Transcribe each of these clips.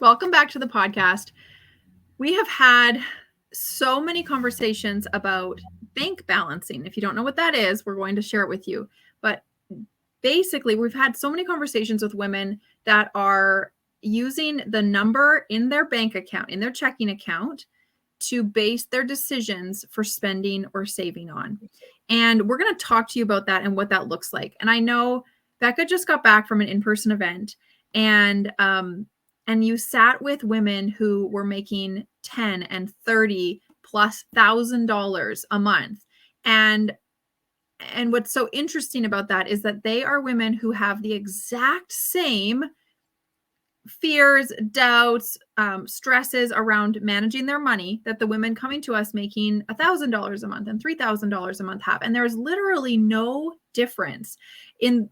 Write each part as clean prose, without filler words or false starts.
Welcome back to the podcast. We have had so many conversations about bank balancing. If you don't know what that is, we're going to share it with you. But basically, we've had so many conversations with women that are using the number in their bank account, in their checking account, to base their decisions for spending or saving on. And we're going to talk to you about that and what that looks like. And I know Becca just got back from an in-person event, and you sat with women who were making 10 and 30 plus $1,000 a month. And what's so interesting about that is that they are women who have the exact same fears, doubts, stresses around managing their money that the women coming to us making $1,000 a month and $3,000 a month have. And there's literally no difference in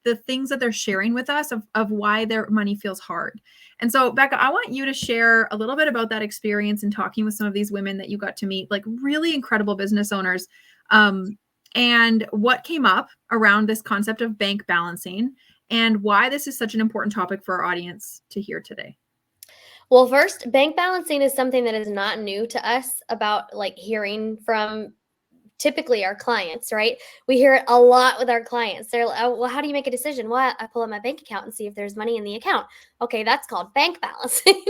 the things that they're sharing with us of why their money feels hard. And so, Becca, I want you to share a little bit about that experience in talking with some of these women that you got to meet, like really incredible business owners, and what came up around this concept of bank balancing and why this is such an important topic for our audience to hear today. Well, first, bank balancing is something that is not new to us about like hearing from typically our clients, right? We hear it a lot with our clients. They're like, oh, well, how do you make a decision? Well, I pull up my bank account and see if there's money in the account. Okay, that's called bank balancing.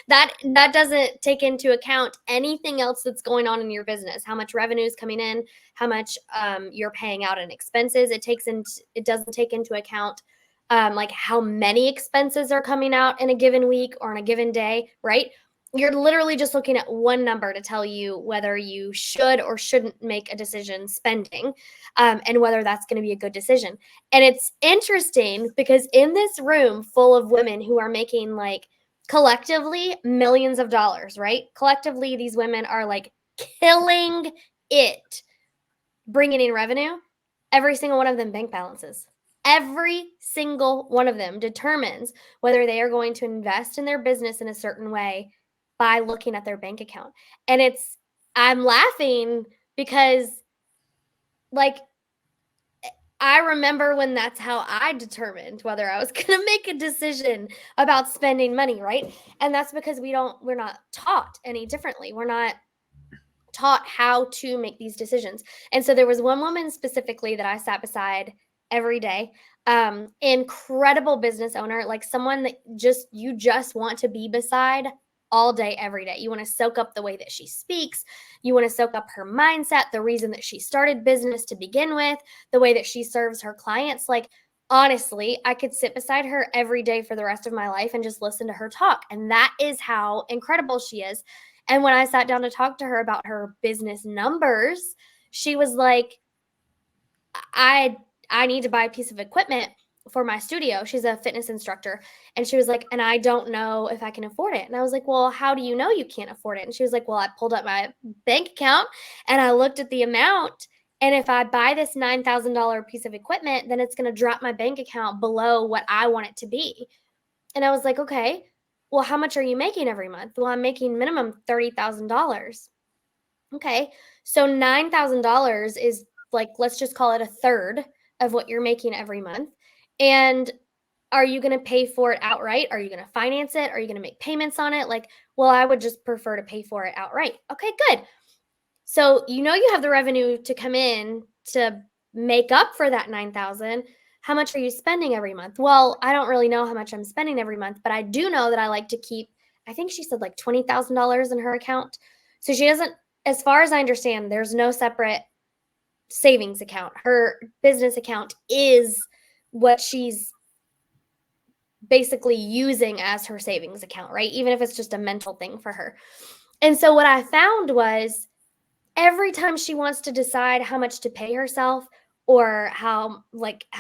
that doesn't take into account anything else that's going on in your business, how much revenue is coming in, how much you're paying out in expenses. It doesn't take into account like how many expenses are coming out in a given week or in a given day, right? You're literally just looking at one number to tell you whether you should or shouldn't make a decision spending, and whether that's going to be a good decision. And it's interesting because in this room full of women who are making like collectively millions of dollars, right? Collectively, these women are like killing it, bringing in revenue. Every single one of them bank balances. Every single one of them determines whether they are going to invest in their business in a certain way by looking at their bank account. And I'm laughing because like I remember when that's how I determined whether I was going to make a decision about spending money, right? And that's because we're not taught any differently. We're not taught how to make these decisions. And so there was one woman specifically that I sat beside every day. Incredible business owner, like someone that you just want to be beside all day, every day. You want to soak up the way that she speaks. You want to soak up her mindset, the reason that she started business to begin with, the way that she serves her clients. Like, honestly, I could sit beside her every day for the rest of my life and just listen to her talk. And that is how incredible she is. And when I sat down to talk to her about her business numbers, she was like, I need to buy a piece of equipment for my studio. She's a fitness instructor. And she was like, and I don't know if I can afford it. And I was like, well, how do you know you can't afford it? And she was like, well, I pulled up my bank account and I looked at the amount. And if I buy this $9,000 piece of equipment, then it's going to drop my bank account below what I want it to be. And I was like, okay, well, how much are you making every month? Well, I'm making minimum $30,000. Okay, so $9,000 is like, let's just call it a third of what you're making every month. And are you going to pay for it outright? Are you going to finance it? Are you going to make payments on it? Like, well, I would just prefer to pay for it outright. Okay, good. So you have the revenue to come in to make up for that 9,000. How much are you spending every month? Well, I don't really know how much I'm spending every month, but I do know that I like to keep, I think she said like $20,000 in her account. So she doesn't, as far as I understand, there's no separate savings account. Her business account is what she's basically using as her savings account, right? Even if it's just a mental thing for her. And so what I found was every time she wants to decide how much to pay herself or how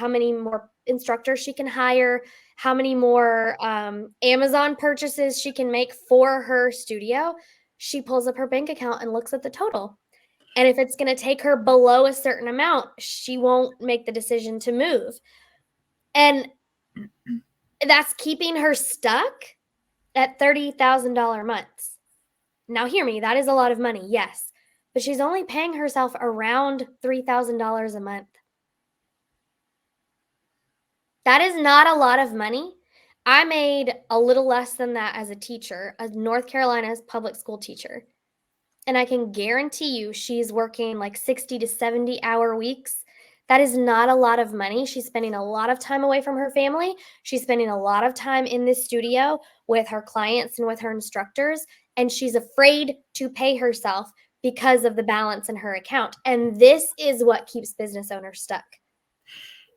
many more instructors she can hire, how many more Amazon purchases she can make for her studio, she pulls up her bank account and looks at the total. And if it's going to take her below a certain amount, she won't make the decision to move. And that's keeping her stuck at $30,000 months. Now, hear me, that is a lot of money, yes. But she's only paying herself around $3,000 a month. That is not a lot of money. I made a little less than that as a teacher, a North Carolina's public school teacher. And I can guarantee you she's working like 60 to 70-hour weeks. That is not a lot of money. She's spending a lot of time away from her family. She's spending a lot of time in this studio with her clients and with her instructors. And she's afraid to pay herself because of the balance in her account. And this is what keeps business owners stuck.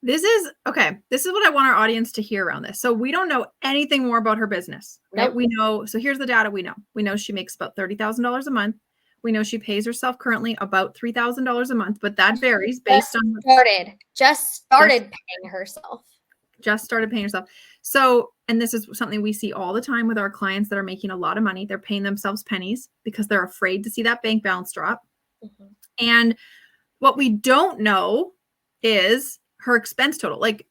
This is what I want our audience to hear around this. So we don't know anything more about her business. Right? Nope. We know. So here's the data we know. We know she makes about $30,000 a month. We know she pays herself currently about $3,000 a month, but that varies based on just started paying herself. Just started paying herself. So, and this is something we see all the time with our clients that are making a lot of money. They're paying themselves pennies because they're afraid to see that bank balance drop. Mm-hmm. And what we don't know is her expense total. Like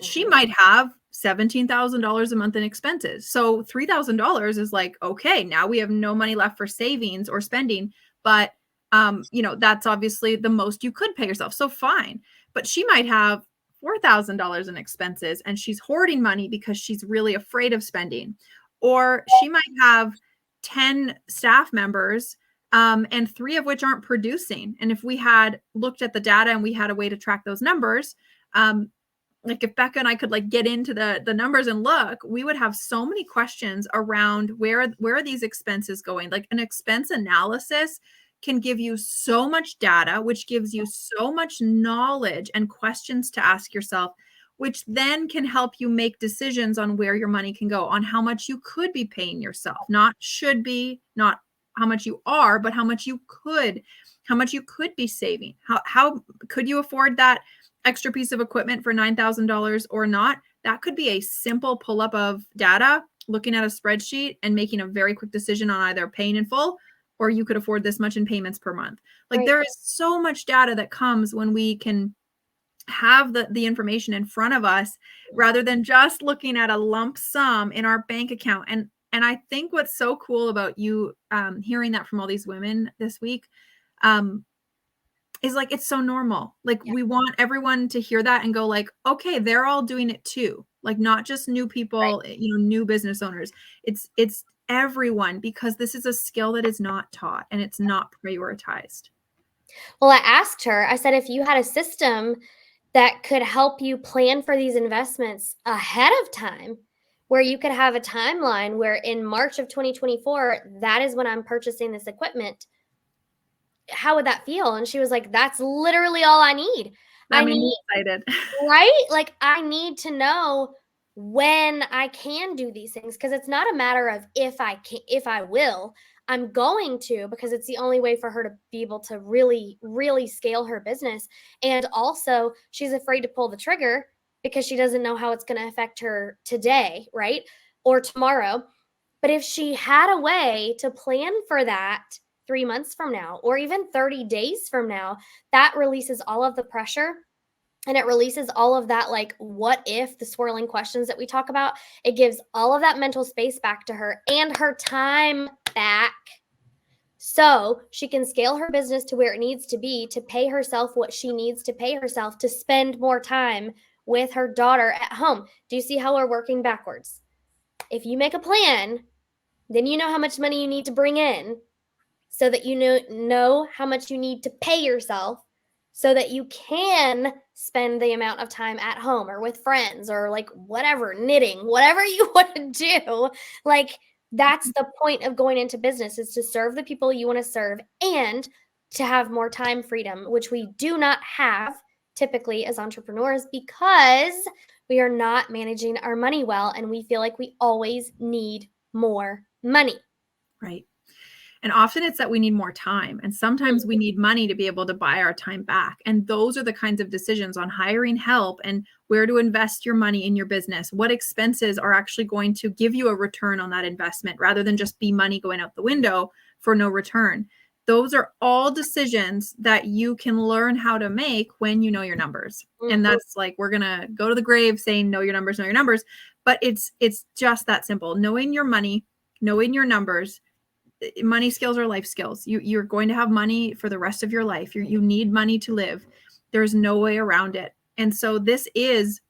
she might have $17,000 a month in expenses. So $3,000 is like, okay, now we have no money left for savings or spending, but that's obviously the most you could pay yourself. So fine. But she might have $4,000 in expenses and she's hoarding money because she's really afraid of spending. Or she might have 10 staff members and 3 of which aren't producing. And if we had looked at the data and we had a way to track those numbers, like if Becca and I could like get into the numbers and look, we would have so many questions around where are these expenses going? Like an expense analysis can give you so much data, which gives you so much knowledge and questions to ask yourself, which then can help you make decisions on where your money can go, on how much you could be paying yourself, not should be, not how much you are, but how much you could be saving. How could you afford that extra piece of equipment for $9,000 or not? That could be a simple pull up of data, looking at a spreadsheet and making a very quick decision on either paying in full or you could afford this much in payments per month. Like there is so much data that comes when we can have the information in front of us rather than just looking at a lump sum in our bank account. And I think what's so cool about you hearing that from all these women this week is like, it's so normal. Like we want everyone to hear that and go like, okay, they're all doing it too. Like not just new people, new business owners. It's everyone, because this is a skill that is not taught and it's not prioritized. Well, I asked her, I said, if you had a system that could help you plan for these investments ahead of time, where you could have a timeline where in March of 2024, that is when I'm purchasing this equipment, how would that feel? And she was like, that's literally all I need. That made me excited. Right? Like I need to know when I can do these things, because it's not a matter of if I will. I'm going to, because it's the only way for her to be able to really, really scale her business. And also she's afraid to pull the trigger because she doesn't know how it's going to affect her today, right? Or tomorrow. But if she had a way to plan for that 3 months from now, or even 30 days from now, that releases all of the pressure. And it releases all of that, like, what if, the swirling questions that we talk about. It gives all of that mental space back to her and her time back, so she can scale her business to where it needs to be, to pay herself what she needs to pay herself, to spend more time with her daughter at home. Do you see how we're working backwards? If you make a plan, then you know how much money you need to bring in, so that you know how much you need to pay yourself, so that you can spend the amount of time at home or with friends or like whatever, knitting, whatever you want to do. Like that's the point of going into business, is to serve the people you want to serve and to have more time freedom, which we do not have typically as entrepreneurs because we are not managing our money well and we feel like we always need more money. Right. And often it's that we need more time. And sometimes we need money to be able to buy our time back. And those are the kinds of decisions on hiring help and where to invest your money in your business. What expenses are actually going to give you a return on that investment rather than just be money going out the window for no return. Those are all decisions that you can learn how to make when you know your numbers. Mm-hmm. And that's like, we're going to go to the grave saying, know your numbers, know your numbers. But it's just that simple. Knowing your money, knowing your numbers. Money skills are life skills. You're going to have money for the rest of your life. You need money to live. There's no way around it. And so this is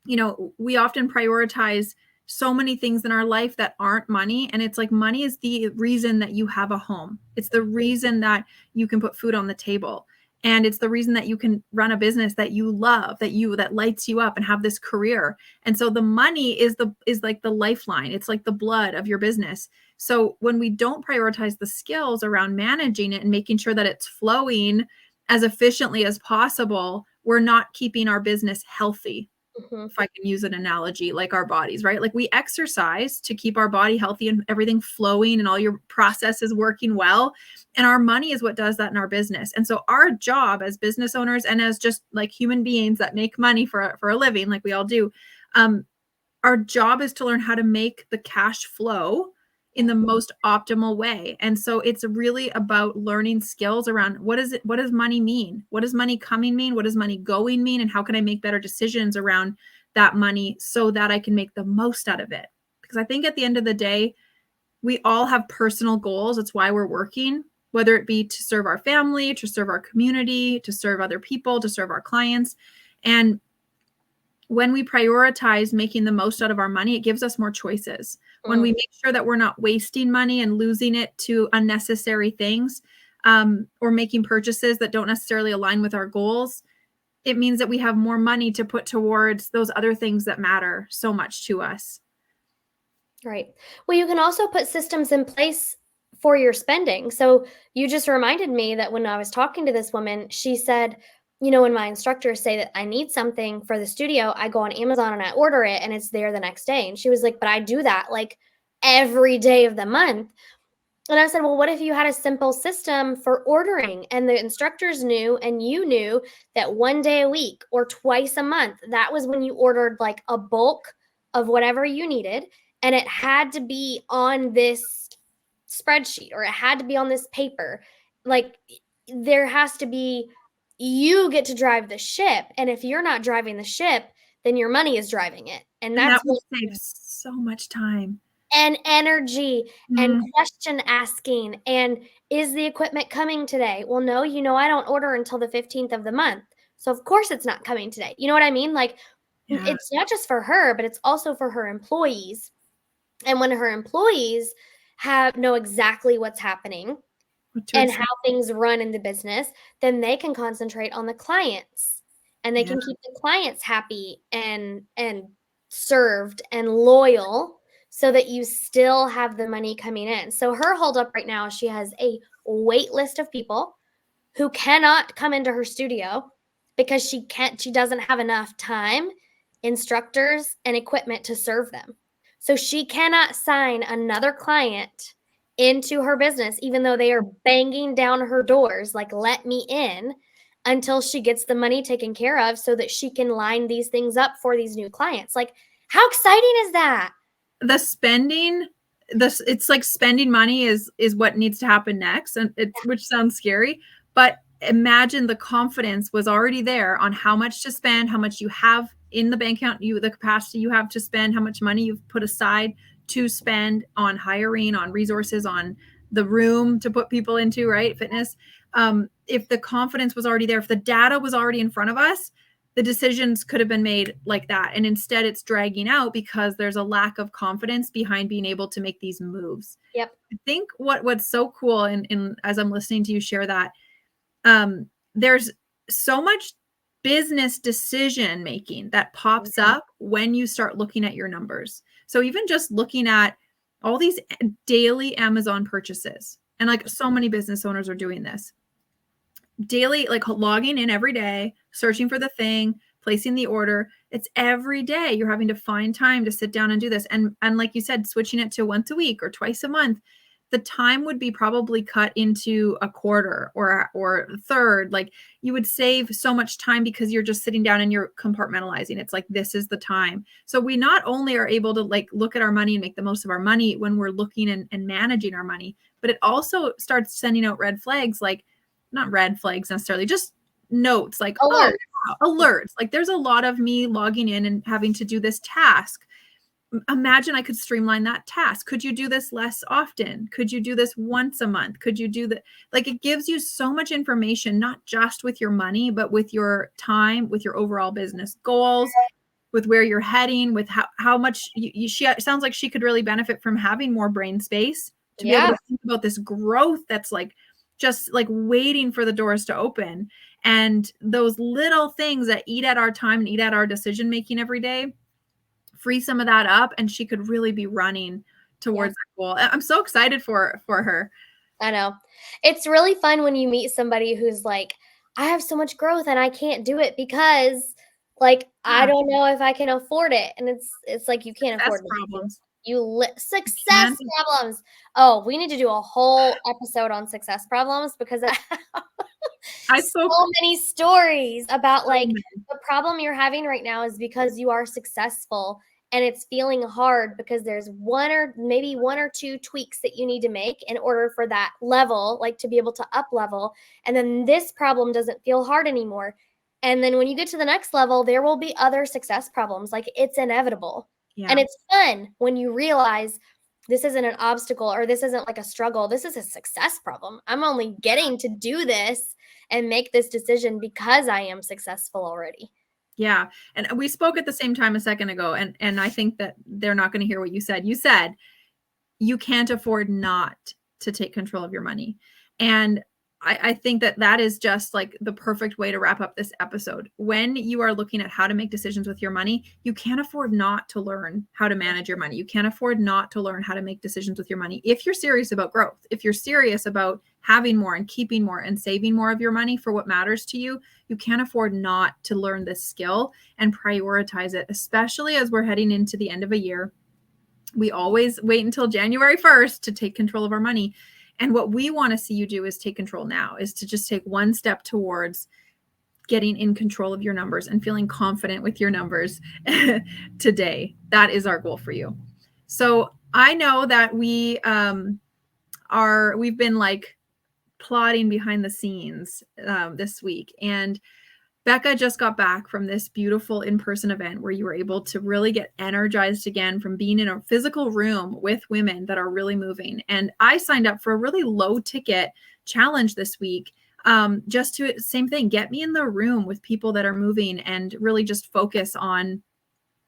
we often prioritize so many things in our life that aren't money. And it's like money is the reason that you have a home. It's the reason that you can put food on the table. And it's the reason that you can run a business that you love, that lights you up and have this career. And so the money is like the lifeline. It's like the blood of your business. So when we don't prioritize the skills around managing it and making sure that it's flowing as efficiently as possible, we're not keeping our business healthy. If I can use an analogy, like our bodies, right? Like we exercise to keep our body healthy and everything flowing and all your processes working well. And our money is what does that in our business. And so our job as business owners and as just like human beings that make money for a living, like we all do, our job is to learn how to make the cash flow in the most optimal way. And so it's really about learning skills around what does money mean? What does money coming mean? What does money going mean? And how can I make better decisions around that money so that I can make the most out of it? Because I think at the end of the day, we all have personal goals. It's why we're working, whether it be to serve our family, to serve our community, to serve other people, to serve our clients. And when we prioritize making the most out of our money, it gives us more choices. When we make sure that we're not wasting money and losing it to unnecessary things, or making purchases that don't necessarily align with our goals, it means that we have more money to put towards those other things that matter so much to us. Right. Well, you can also put systems in place for your spending. So you just reminded me that when I was talking to this woman, she said, when my instructors say that I need something for the studio, I go on Amazon and I order it and it's there the next day. And she was like, but I do that like every day of the month. And I said, well, what if you had a simple system for ordering and the instructors knew and you knew that one day a week or twice a month, that was when you ordered like a bulk of whatever you needed. And it had to be on this spreadsheet or it had to be on this paper. Like there has to be, you get to drive the ship. And if you're not driving the ship, then your money is driving it. And that's that will save so much time and energy and question asking. And is the equipment coming today? Well, no, I don't order until the 15th of the month. So of course it's not coming today. You know what I mean? Like it's not just for her, but it's also for her employees. And when her employees know exactly what's happening and how things run in the business, then they can concentrate on the clients and they can keep the clients happy and served and loyal so that you still have the money coming in. So her holdup right now, she has a wait list of people who cannot come into her studio because she doesn't have enough time, instructors, and equipment to serve them. So she cannot sign another client into her business, even though they are banging down her doors, like, let me in, until she gets the money taken care of so that she can line these things up for these new clients. Like, how exciting is that? It's like spending money is what needs to happen next. And which sounds scary, but imagine the confidence was already there on how much to spend, how much you have in the bank account, the capacity you have to spend, how much money you've put aside to spend on hiring, on resources, on the room to put people into, right? Fitness. If the confidence was already there, if the data was already in front of us, the decisions could have been made like that. And instead it's dragging out because there's a lack of confidence behind being able to make these moves. Yep. I think what's so cool, and as I'm listening to you share that, there's so much business decision making that pops up when you start looking at your numbers. So even just looking at all these daily Amazon purchases, and like so many business owners are doing this daily, like logging in every day, searching for the thing, placing the order. It's every day you're having to find time to sit down and do this. And like you said, switching it to once a week or twice a month, the time would be probably cut into a quarter or a third. Like you would save so much time because you're just sitting down and you're compartmentalizing. It's like, this is the time. So we not only are able to like look at our money and make the most of our money when we're looking and managing our money, but it also starts sending out red flags, like not red flags necessarily, just notes like alerts. Alerts. Like there's a lot of me logging in and having to do this task. Imagine I could streamline that task. Could you do this less often? Could you do this once a month? Could you do that? Like it gives you so much information, not just with your money, but with your time, with your overall business goals. with where you're heading, with how much she sounds like she could really benefit from having more brain space to be able to think about this growth that's like just like waiting for the doors to open. And those little things that eat at our time and eat at our decision making every day, free some of that up, and she could really be running towards that goal. I'm so excited for her. I know. It's really fun when you meet somebody who's like, I have so much growth and I can't do it because like I don't know if I can afford it. And it's like you can't afford problems. Success problems. Oh, we need to do a whole episode on success problems because I so many stories about like the problem you're having right now is because you are successful and it's feeling hard because there's one or two tweaks that you need to make in order for that level, like to be able to up level. And then this problem doesn't feel hard anymore. And then when you get to the next level, there will be other success problems. Like it's inevitable. Yeah. And it's fun when you realize this isn't an obstacle or this isn't like a struggle. This is a success problem. I'm only getting to do this and make this decision because I am successful already. Yeah. And we spoke at the same time a second ago, and I think that they're not going to hear what you said. You said you can't afford not to take control of your money. And I think that that is just like the perfect way to wrap up this episode. When you are looking at how to make decisions with your money, you can't afford not to learn how to manage your money. You can't afford not to learn how to make decisions with your money. If you're serious about growth, if you're serious about having more and keeping more and saving more of your money for what matters to you, you can't afford not to learn this skill and prioritize it, especially as we're heading into the end of a year. We always wait until January 1st to take control of our money. And what we want to see you do is take control now, is to just take one step towards getting in control of your numbers and feeling confident with your numbers today. That is our goal for you. So I know that we've been like plotting behind the scenes this week, and Becca just got back from this beautiful in-person event where you were able to really get energized again from being in a physical room with women that are really moving. And I signed up for a really low ticket challenge this week, just to, same thing, get me in the room with people that are moving and really just focus on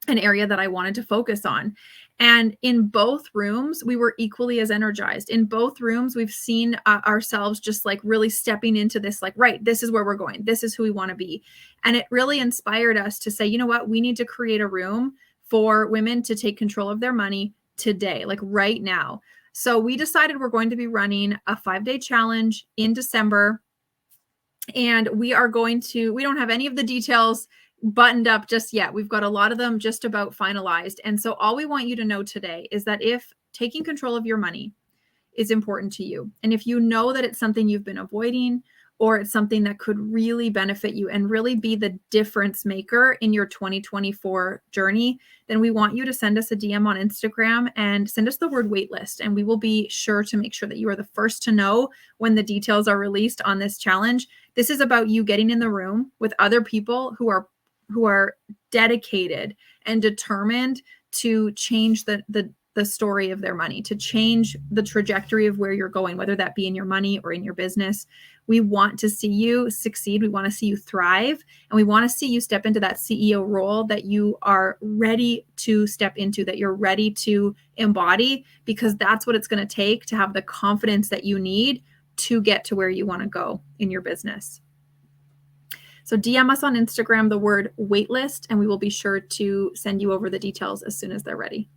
an area that I wanted to focus on. And in both rooms, we were equally as energized. In both rooms, we've seen ourselves just like really stepping into this, like, right, this is where we're going. This is who we want to be. And it really inspired us to say, you know what, we need to create a room for women to take control of their money today, like right now. So we decided we're going to be running a 5-day challenge in December. And we don't have any of the details buttoned up just yet. We've got a lot of them just about finalized. And so all we want you to know today is that if taking control of your money is important to you, and if you know that it's something you've been avoiding, or it's something that could really benefit you and really be the difference maker in your 2024 journey, then we want you to send us a DM on Instagram and send us the word waitlist. And we will be sure to make sure that you are the first to know when the details are released on this challenge. This is about you getting in the room with other people who are dedicated and determined to change the story of their money, to change the trajectory of where you're going, whether that be in your money or in your business. We want to see you succeed. We want to see you thrive. And we want to see you step into that CEO role that you are ready to step into, that you're ready to embody, because that's what it's going to take to have the confidence that you need to get to where you want to go in your business. So DM us on Instagram the word waitlist, and we will be sure to send you over the details as soon as they're ready.